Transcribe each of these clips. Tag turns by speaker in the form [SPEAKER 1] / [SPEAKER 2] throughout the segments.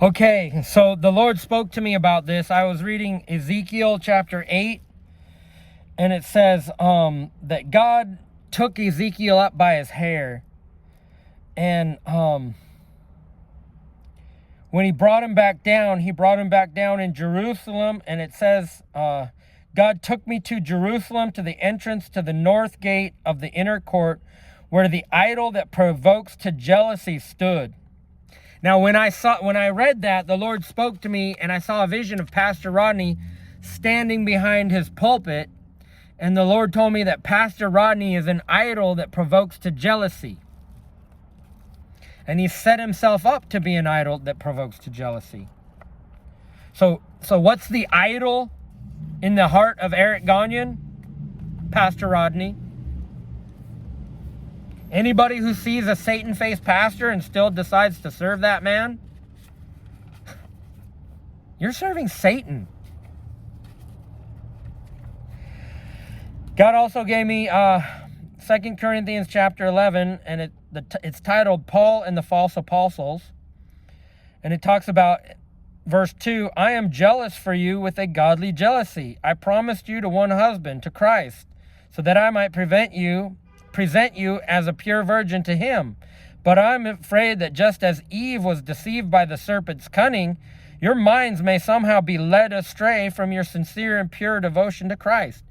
[SPEAKER 1] Okay, so the Lord spoke to me about this. I was reading Ezekiel chapter 8, and it says that God took Ezekiel up by his hair, and when he brought him back down in Jerusalem, and it says, God took me to Jerusalem, to the entrance to the north gate of the inner court, where the idol that provokes to jealousy stood. Now, when I read that, the Lord spoke to me, and I saw a vision of Pastor Rodney standing behind his pulpit, and the Lord told me that Pastor Rodney is an idol that provokes to jealousy. And he set himself up to be an idol that provokes to jealousy. So what's the idol in the heart of Eric Gagnon? Pastor Rodney. Anybody who sees a Satan-faced pastor and still decides to serve that man, you're serving Satan. God also gave me 2 Corinthians chapter 11, and it's titled Paul and the False Apostles. And it talks about verse 2, I am jealous for you with a godly jealousy. I promised you to one husband, to Christ, so that I might present you as a pure virgin to him. But I'm afraid that just as Eve was deceived by the serpent's cunning, your minds may somehow be led astray from your sincere and pure devotion to Christ.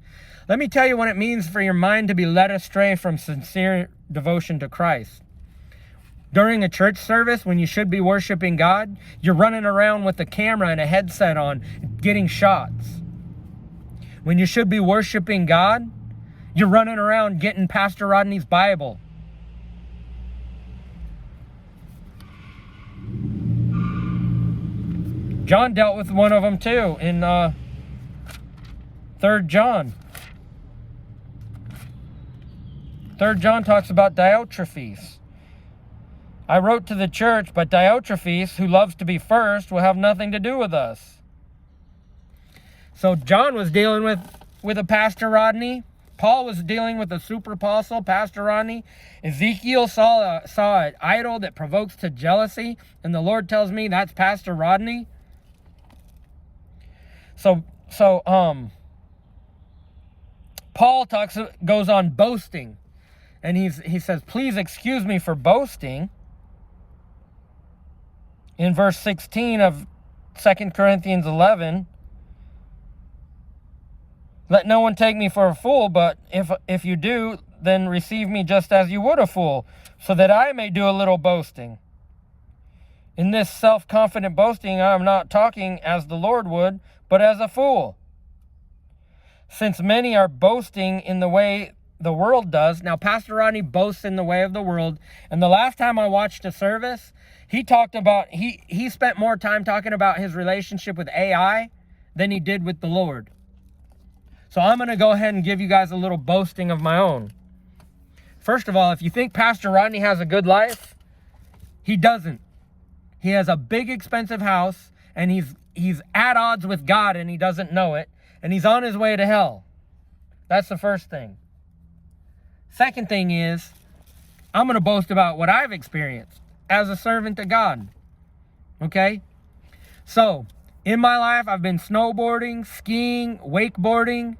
[SPEAKER 1] Let me tell you what it means for your mind to be led astray from sincere devotion to Christ. During a church service, when you should be worshiping God, you're running around with a camera and a headset on, getting shots. When you should be worshiping God, you're running around getting Pastor Rodney's Bible. John dealt with one of them too in 3 John. 3 John talks about Diotrephes. I wrote to the church, but Diotrephes, who loves to be first, will have nothing to do with us. So John was dealing with a Pastor Rodney. Paul was dealing with a super apostle, Pastor Rodney. Ezekiel saw an idol that provokes to jealousy, and the Lord tells me that's Pastor Rodney. So Paul goes on boasting, and he says, please excuse me for boasting. In verse 16 of 2 Corinthians 11, let no one take me for a fool, but if you do, then receive me just as you would a fool, so that I may do a little boasting. In this self-confident boasting, I am not talking as the Lord would, but as a fool. Since many are boasting in the way the world does. Now, Pastor Rodney boasts in the way of the world. And the last time I watched a service, he spent more time talking about his relationship with AI than he did with the Lord. So I'm going to go ahead and give you guys a little boasting of my own. First of all, if you think Pastor Rodney has a good life, he doesn't. He has a big, expensive house, and he's at odds with God, and he doesn't know it, and he's on his way to hell. That's the first thing. Second thing is, I'm going to boast about what I've experienced as a servant to God. Okay? So, in my life, I've been snowboarding, skiing, wakeboarding,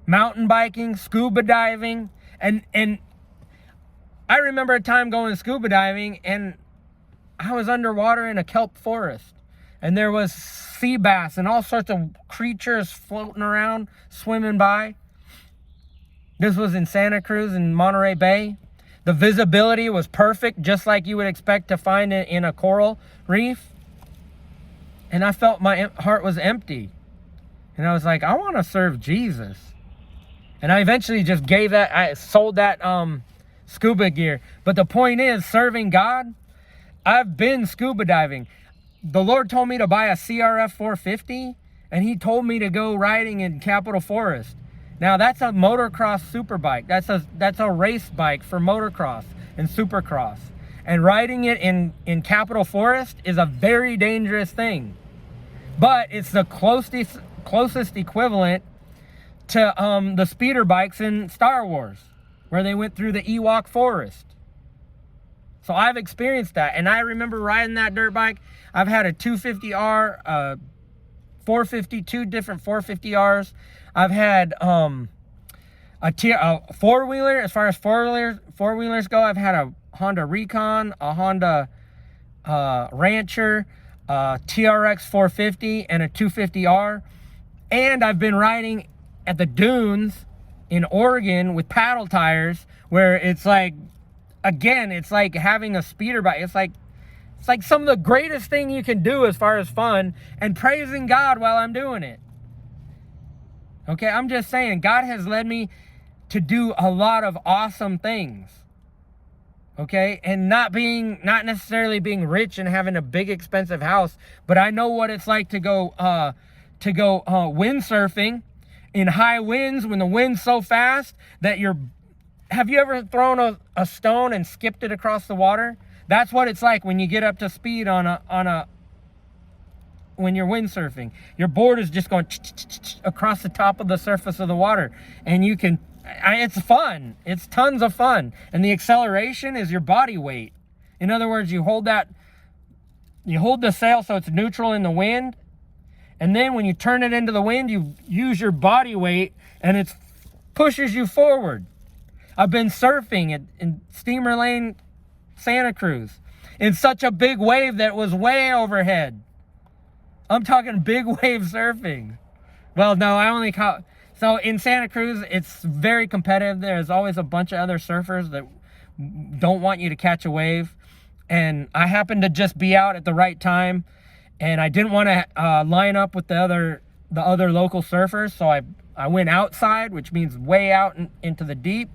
[SPEAKER 1] mountain biking, scuba diving, and I remember a time going scuba diving, and I was underwater in a kelp forest, and there was sea bass and all sorts of creatures floating around, swimming by. This was in Santa Cruz in Monterey Bay. The visibility was perfect, just like you would expect to find it in a coral reef. And I felt my heart was empty. And I was like, I want to serve Jesus. And I eventually just I sold that scuba gear. But the point is, serving God, I've been scuba diving. The Lord told me to buy a CRF 450, and he told me to go riding in Capitol Forest. Now, that's a motocross super bike. That's a race bike for motocross and supercross. And riding it in Capitol Forest is a very dangerous thing. But it's the closest equivalent to the speeder bikes in Star Wars, where they went through the Ewok forest. So I've experienced that. And I remember riding that dirt bike. I've had a 250R, 450, two different 450Rs. I've had a four-wheeler. As far as four-wheelers go, I've had a Honda Recon, a Honda Rancher, TRX 450, and a 250R. And I've been riding at the dunes in Oregon with paddle tires, where it's like, again, it's like having a speeder bike. It's like some of the greatest thing you can do as far as fun, and praising God while I'm doing it. Okay, I'm just saying, God has led me to do a lot of awesome things. Okay, and not necessarily being rich and having a big expensive house, but I know what it's like to go windsurfing in high winds when the wind's so fast that have you ever thrown a stone and skipped it across the water? That's what it's like when you get up to speed when you're windsurfing. Your board is just going across the top of the surface of the water, and it's fun. It's tons of fun. And the acceleration is your body weight. In other words, you hold the sail so it's neutral in the wind, and then when you turn it into the wind, you use your body weight, and it pushes you forward. I've been surfing in Steamer Lane, Santa Cruz, in such a big wave that was way overhead. I'm talking big wave surfing. Well, no, I only caught... So in Santa Cruz, it's very competitive. There's always a bunch of other surfers that don't want you to catch a wave. And I happened to just be out at the right time, and I didn't want to line up with the other local surfers. So I went outside, which means way out into the deep.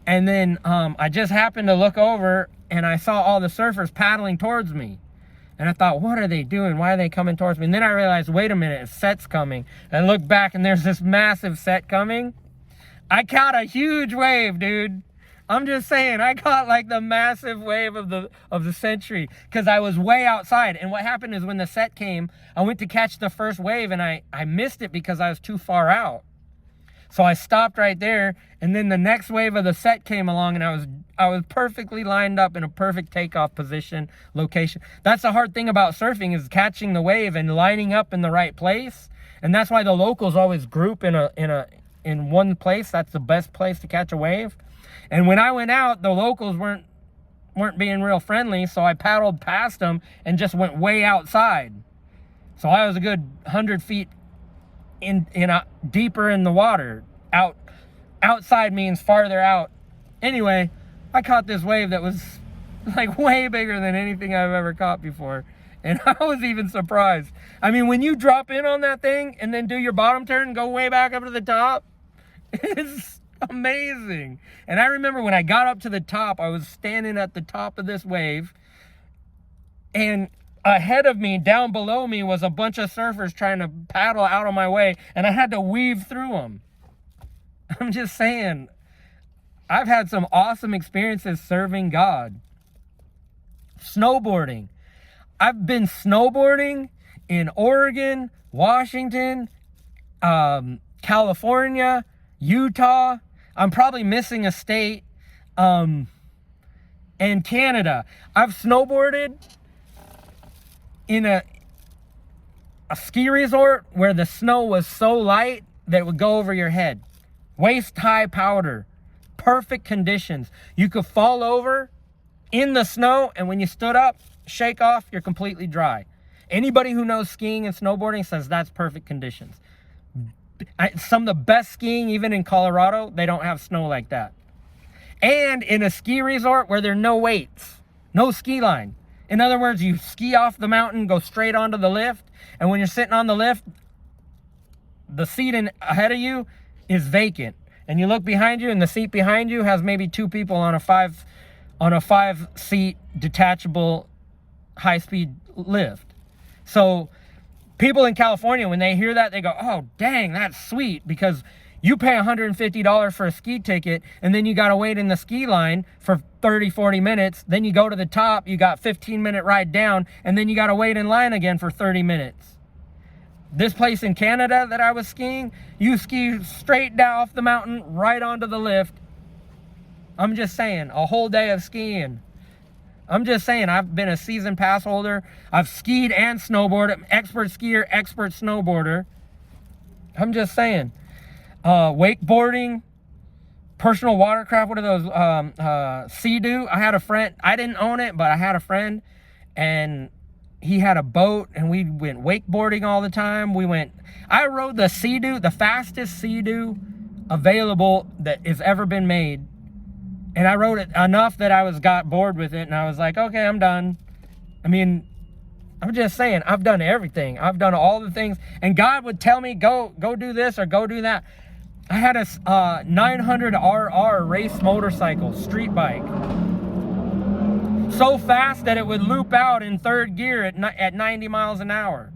[SPEAKER 1] And then I just happened to look over, and I saw all the surfers paddling towards me. And I thought, what are they doing? Why are they coming towards me? And then I realized, wait a minute, a set's coming. And I looked back, and there's this massive set coming. I caught a huge wave, dude. I'm just saying, I caught like the massive wave of the century, because I was way outside. And what happened is, when the set came, I went to catch the first wave, and I missed it because I was too far out. So I stopped right there, and then the next wave of the set came along, and I was perfectly lined up in a perfect takeoff position, location. That's the hard thing about surfing, is catching the wave and lining up in the right place. And that's why the locals always group in one place. That's the best place to catch a wave. And when I went out, the locals weren't being real friendly, so I paddled past them and just went way outside. So I was a good 100 feet deeper in the water. Outside means farther out. Anyway, I caught this wave that was like way bigger than anything I've ever caught before, and I was even surprised. I mean, when you drop in on that thing and then do your bottom turn and go way back up to the top, it's amazing. And I remember when I got up to the top, I was standing at the top of this wave, and ahead of me, down below me, was a bunch of surfers trying to paddle out of my way, and I had to weave through them. I'm just saying, I've had some awesome experiences serving God. Snowboarding. I've been snowboarding in Oregon, Washington, California, Utah. I'm probably missing a state, and Canada. I've snowboarded in a ski resort where the snow was so light that it would go over your head. Waist high powder, perfect conditions. You could fall over in the snow, and when you stood up, shake off, you're completely dry. Anybody who knows skiing and snowboarding says that's perfect conditions. Some of the best skiing, even in Colorado, they don't have snow like that. And in a ski resort where there are no weights, no ski line. In other words, you ski off the mountain, go straight onto the lift, and when you're sitting on the lift, the seat ahead of you is vacant. And you look behind you, and the seat behind you has maybe two people on a five-seat detachable high-speed lift. So people in California, when they hear that, they go, oh, dang, that's sweet, because you pay $150 for a ski ticket, and then you got to wait in the ski line for 30, 40 minutes. Then you go to the top, you got 15-minute ride down, and then you got to wait in line again for 30 minutes. This place in Canada that I was skiing, you ski straight down off the mountain, right onto the lift. I'm just saying, a whole day of skiing. I'm just saying, I've been a season pass holder. I've skied and snowboarded. Expert skier, expert snowboarder. I'm just saying. Wakeboarding, personal watercraft. What are those? Sea-Doo. I had a friend. I didn't own it, but I had a friend, and he had a boat, and we went wakeboarding all the time. I rode the Sea-Doo, the fastest Sea-Doo available that has ever been made. And I rode it enough that I got bored with it, and I was like, okay, I'm done. I mean, I'm just saying, I've done everything. I've done all the things, and God would tell me, go do this or go do that. I had a 900RR race motorcycle, street bike. So fast that it would loop out in third gear at 90 miles an hour.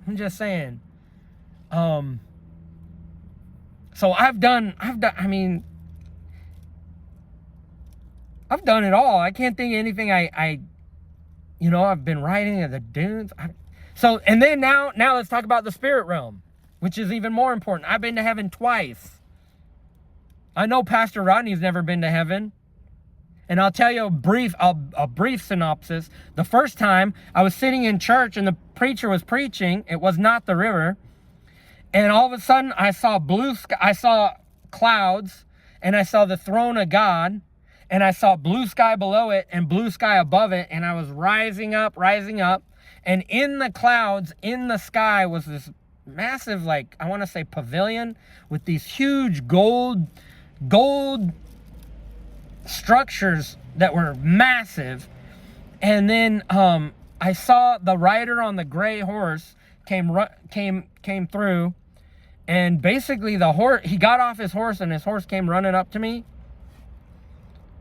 [SPEAKER 1] I'm just saying. So I've done it all. I can't think of anything I've been riding in the dunes. And then now let's talk about the spirit realm, which is even more important. I've been to heaven twice. I know Pastor Rodney's never been to heaven. And I'll tell you a brief synopsis. The first time I was sitting in church and the preacher was preaching. It was not the river. And all of a sudden I saw blue sky. I saw clouds, and I saw the throne of God. And I saw blue sky below it and blue sky above it. And I was rising up. And in the clouds, in the sky, was this massive, I want to say pavilion with these huge gold structures that were massive. And then I saw the rider on the gray horse came through. And basically he got off his horse, and his horse came running up to me.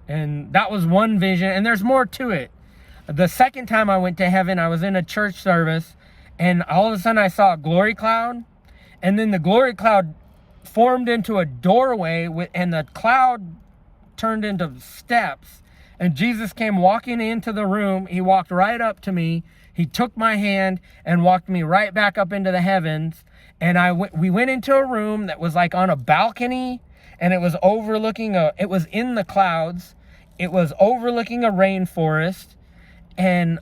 [SPEAKER 1] And that was one vision, and there's more to it. The second time I went to heaven, I was in a church service, and all of a sudden I saw a glory cloud, and then the glory cloud formed into a doorway, and the cloud turned into steps, and Jesus came walking into the room. He walked right up to me. He took my hand and walked me right back up into the heavens, and we went into a room that was on a balcony. And it was overlooking it was in the clouds. It was overlooking a rainforest. And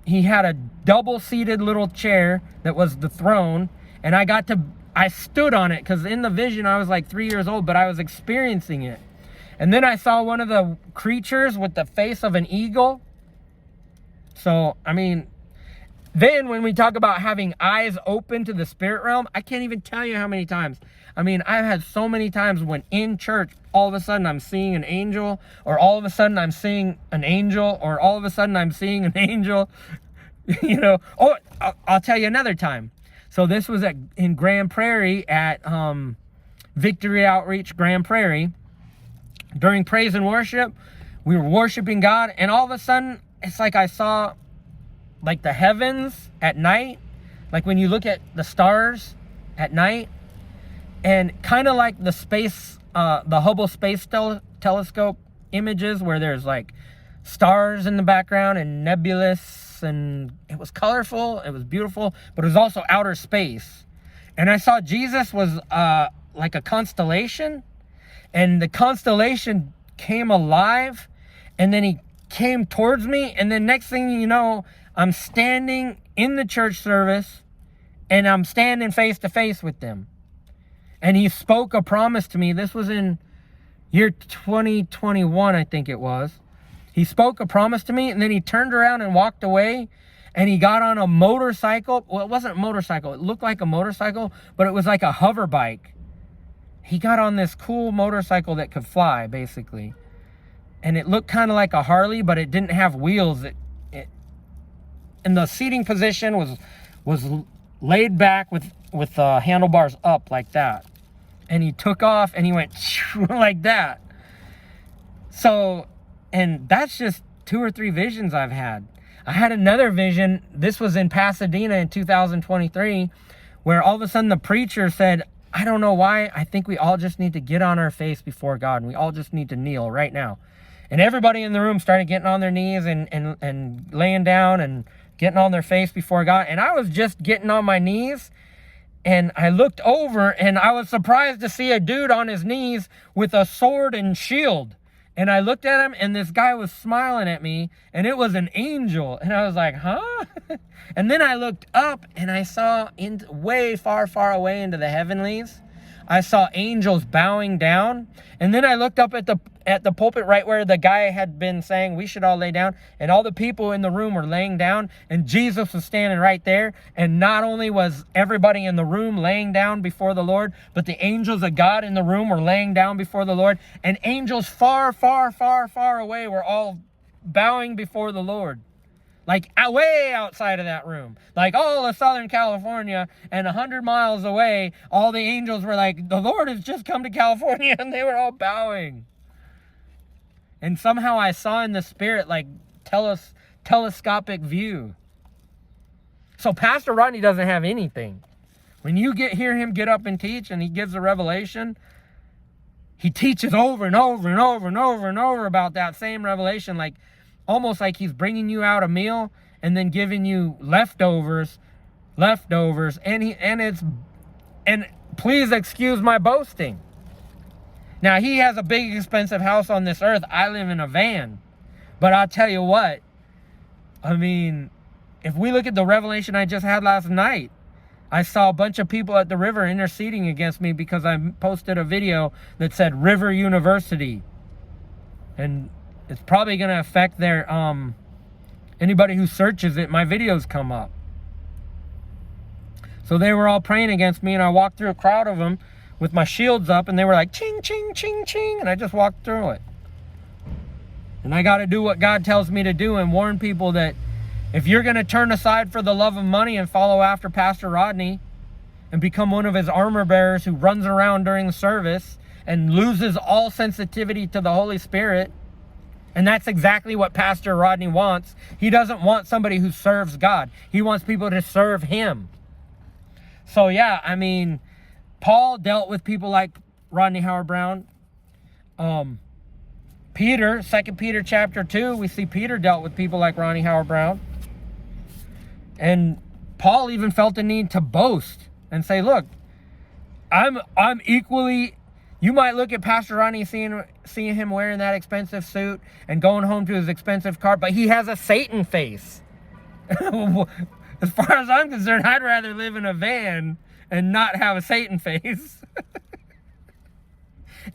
[SPEAKER 1] he had a double-seated little chair that was the throne. And I stood on it, because in the vision I was 3 years old, but I was experiencing it. And then I saw one of the creatures with the face of an eagle. So, then when we talk about having eyes open to the spirit realm, I can't even tell you how many times. I've had so many times when in church, all of a sudden I'm seeing an angel, or all of a sudden I'm seeing an angel, or all of a sudden I'm seeing an angel, Oh, I'll tell you another time. So this was in Grand Prairie at Victory Outreach Grand Prairie. During praise and worship, we were worshiping God, and all of a sudden, it's I saw the heavens at night, when you look at the stars at night, and kind of like the space, the Hubble Space Telescope images, where there's stars in the background and nebulous, and it was colorful, it was beautiful, but it was also outer space. And I saw Jesus was like a constellation, and the constellation came alive, and then he came towards me, and then next thing you know, I'm standing in the church service, and I'm standing face to face with them. And he spoke a promise to me. This was in year 2021, I think it was. He spoke a promise to me, and then he turned around and walked away, and he got on a motorcycle. Well, it wasn't a motorcycle. It looked like a motorcycle, but it was like a hover bike. He got on this cool motorcycle that could fly, basically. And it looked kind of like a Harley, but it didn't have wheels. And the seating position was laid back with handlebars up like that. And he took off, and he went like that. So, and that's just 2 or 3 visions I've had. I had another vision. This was in Pasadena in 2023, where all of a sudden the preacher said, I don't know why, I think we all just need to get on our face before God, and we all just need to kneel right now. And everybody in the room started getting on their knees and laying down and getting on their face before God. And I was just getting on my knees, and I looked over, and I was surprised to see a dude on his knees with a sword and shield. And I looked at him, and this guy was smiling at me, and it was an angel. And I was like, huh? And then I looked up, and I saw way far, far away into the heavenlies, I saw angels bowing down. And then I looked up at the pulpit right where the guy had been saying we should all lay down. And all the people in the room were laying down. And Jesus was standing right there. And not only was everybody in the room laying down before the Lord, but the angels of God in the room were laying down before the Lord. And angels far, far, far, far away were all bowing before the Lord. Like way outside of that room. Like all of Southern California, and 100 miles away, all the angels were like, the Lord has just come to California, and they were all bowing. And somehow I saw in the spirit like telescopic view. So Pastor Rodney doesn't have anything. When you hear him get up and teach, and he gives a revelation, he teaches over and over and over and over and over about that same revelation, like almost like he's bringing you out a meal and then giving you leftovers, and please excuse my boasting. Now, he has a big, expensive house on this earth. I live in a van. But I'll tell you what, I mean, if we look at the revelation I just had last night, I saw a bunch of people at the river interceding against me because I posted a video that said River University. And it's probably going to affect their, anybody who searches it, my videos come up. So they were all praying against me, and I walked through a crowd of them with my shields up, and they were like, ching, ching, ching, ching, and I just walked through it. And I got to do what God tells me to do and warn people that if you're going to turn aside for the love of money and follow after Pastor Rodney and become one of his armor bearers who runs around during the service and loses all sensitivity to the Holy Spirit, and that's exactly what Pastor Rodney wants. He doesn't want somebody who serves God. He wants people to serve him. So yeah, I mean, Paul dealt with people like Rodney Howard-Browne. Peter, 2 Peter chapter 2, we see Peter dealt with people like Rodney Howard-Browne. And Paul even felt the need to boast and say, look, I'm equally... You might look at Pastor Rodney, seeing him wearing that expensive suit and going home to his expensive car, but he has a Satan face. As far as I'm concerned, I'd rather live in a van and not have a Satan face.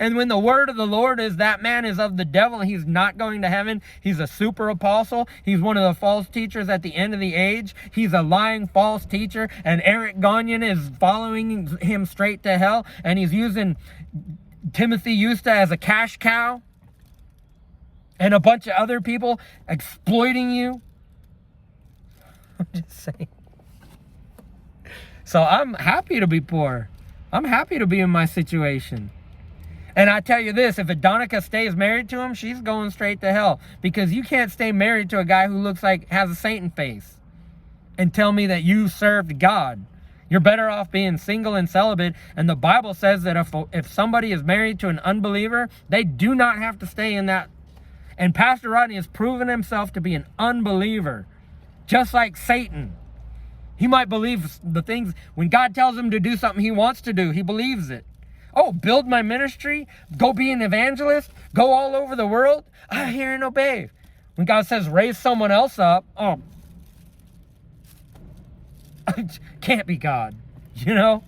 [SPEAKER 1] And when the word of the Lord is that man is of the devil, he's not going to heaven. He's a super apostle. He's one of the false teachers at the end of the age. He's a lying false teacher. And Eric Gagnon is following him straight to hell. And he's using Timothy Eusta as a cash cow. And a bunch of other people exploiting you. I'm just saying. So I'm happy to be poor. I'm happy to be in my situation. And I tell you this, if Adonica stays married to him, she's going straight to hell. Because you can't stay married to a guy who looks like has a Satan face and tell me that you served God. You're better off being single and celibate. And the Bible says that if somebody is married to an unbeliever, they do not have to stay in that. And Pastor Rodney has proven himself to be an unbeliever, just like Satan. He might believe the things, when God tells him to do something he wants to do, he believes it. Oh, build my ministry, go be an evangelist, go all over the world. I hear and obey. When God says raise someone else up, oh, can't be God, you know?